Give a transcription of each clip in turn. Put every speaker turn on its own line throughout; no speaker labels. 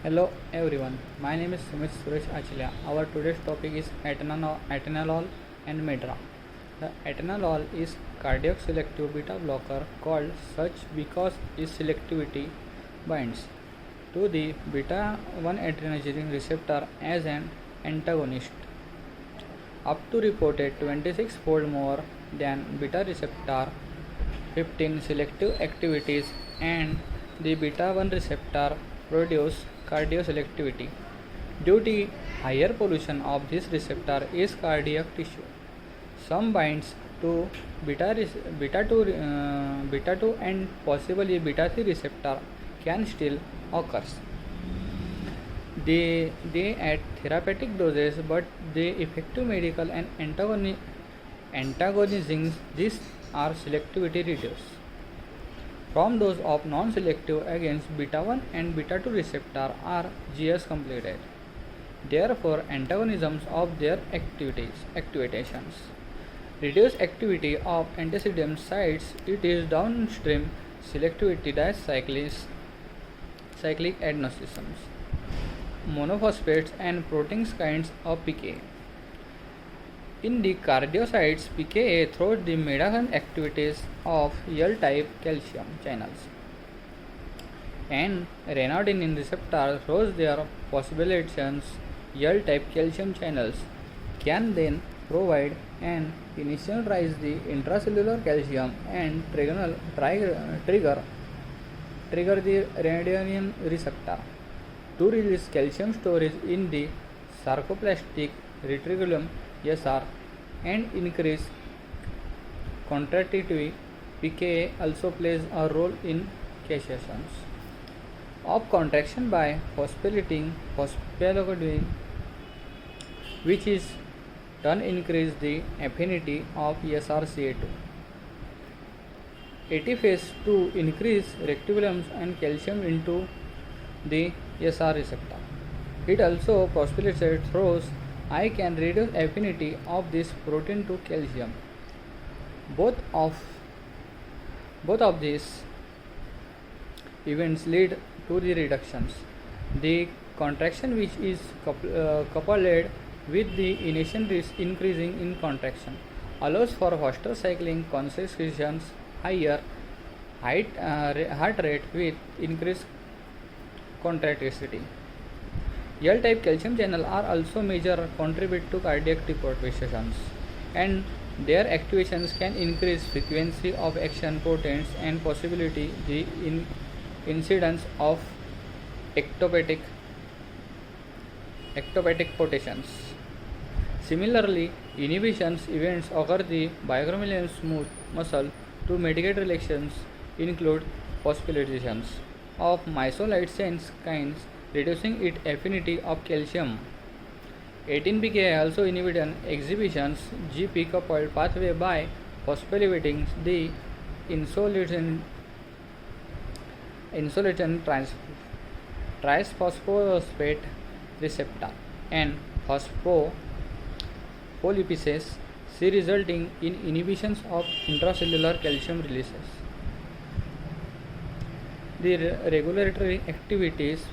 Hello everyone, my name is Sumit Suresh Achilya. Our today's topic is atenolol and medra. The atenolol is cardiac selective beta blocker called such because its selectivity binds to the beta 1 adrenergic receptor as an antagonist, up to reported 26-fold more than beta receptor 15 selective activities, and the beta 1 receptor produce cardioselectivity. Due to higher pollution of this receptor is cardiac tissue. Some binds to beta 2 and possibly beta 3 receptor can still occurs. They at therapeutic doses, but the effective medical and antagonisms these are selectivity reduced from those of non-selective against beta 1 and beta 2 receptor are GS completed. Therefore, antagonisms of their activations reduce activity of antecedent sites. It is downstream selectivity that cyclic adenosines, monophosphates, and proteins kinds of PKA. In the cardiocytes, PKA throws the median activities of L-type calcium channels, and renin receptor throws their possibilities. L-type calcium channels can then provide an initial rise the intracellular calcium and trigger the renin receptor to release calcium storage in the sarcoplastic reticulum SR and increase contractility. PKA also plays a role in castrations of contraction by phosphorylating, which is turn increase the affinity of SRCA2. ATPase to increase reticulums and calcium into the SR receptor. It also phosphorylates throws I can reduce affinity of this protein to calcium. Both of these events lead to the reductions. The contraction, which is coupled with the initial increasing in contraction, allows for faster cycling consecutions, higher heart rate with increased contractility. L-type calcium channels are also major contribute to cardiac deportations, and their activations can increase frequency of action proteins and possibility the incidence of ectopic potations. Similarly, inhibitions events occur the biacromial smooth muscle to mitigate relations include phosphorylation of myosin kinds, reducing its affinity of calcium. 18-PKA also inhibit an exhibitions GP coupled pathway by phosphorylating the insulin trisphosphate receptor and phospholipase C, resulting in inhibitions of intracellular calcium releases. The regulatory activities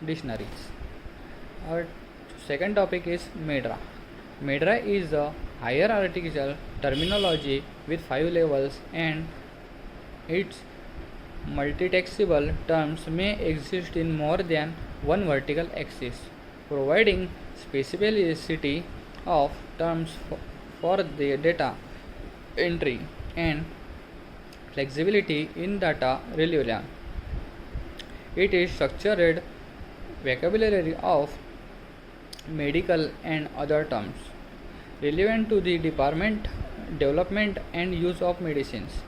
dictionaries. Our second topic is MEDRA. MEDRA is a hierarchical terminology with 5 levels, and its multitextual terms may exist in more than one vertical axis, providing specificity of terms for the data entry and flexibility in data relevance. It is structured vocabulary of medical and other terms relevant to the development and use of medicines.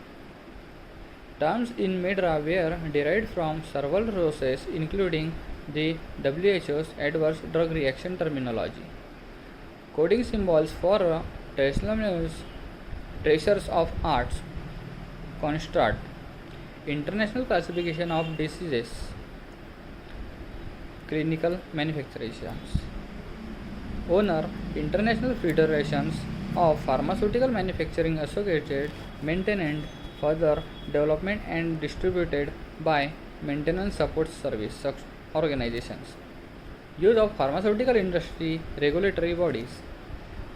Terms in MEDRA were derived from several sources, including the WHO's adverse drug reaction terminology, coding symbols for treasures of arts, construct, international classification of diseases, clinical manufacturations, owner, International Federations of Pharmaceutical Manufacturing Associated, maintenance, further development and distributed by maintenance support service organizations. Use of pharmaceutical industry regulatory bodies.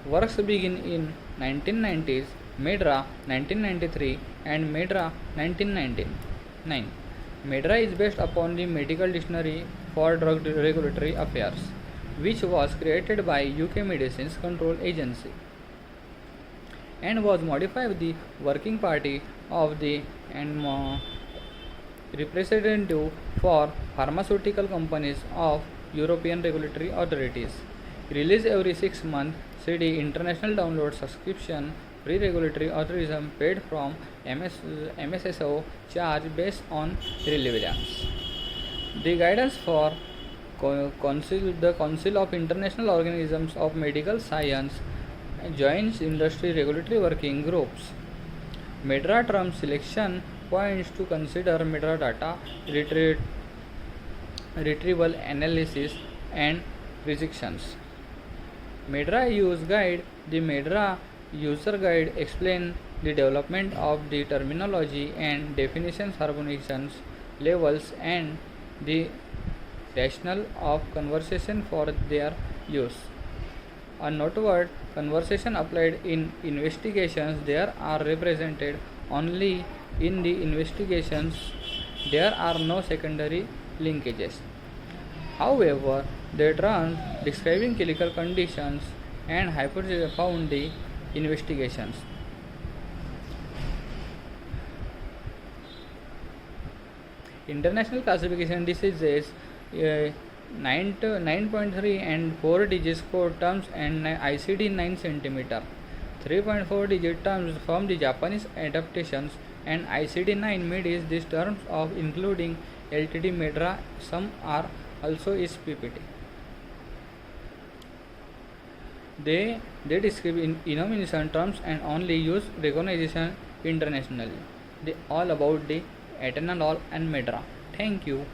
Works begin in 1990s, MEDRA 1993 and MEDRA 1999. MEDRA is based upon the Medical Dictionary for Drug Regulatory Affairs, which was created by UK Medicines Control Agency and was modified by the Working Party of the and representative for pharmaceutical companies of European regulatory authorities. Release every 6 months. CD international download subscription. Pre-regulatory authorism paid from MSSO charge based on relevance. The guidance for the Council of International Organisms of Medical Science joins industry regulatory working groups. MEDRA term selection points to consider MEDRA data retrieval analysis and predictions. MEDRA use guide. The MEDRA user guide explains the development of the terminology and definitions, harmonizations, levels, and the rationale of conversation for their use. A noteword conversation applied in investigations there are represented only in the investigations. There are no secondary linkages. However, the terms describing clinical conditions and hypotheses found the investigations. International classification diseases 9.3 and 4 digits code terms and ICD 9 cm. 3.4 digit terms from the Japanese adaptations and ICD 9 mid is these terms of including LTD MEDRA. Some are also is PPT. They describe innomination terms and only use recognition internationally. They all about the atenolol and MEDRA. Thank you.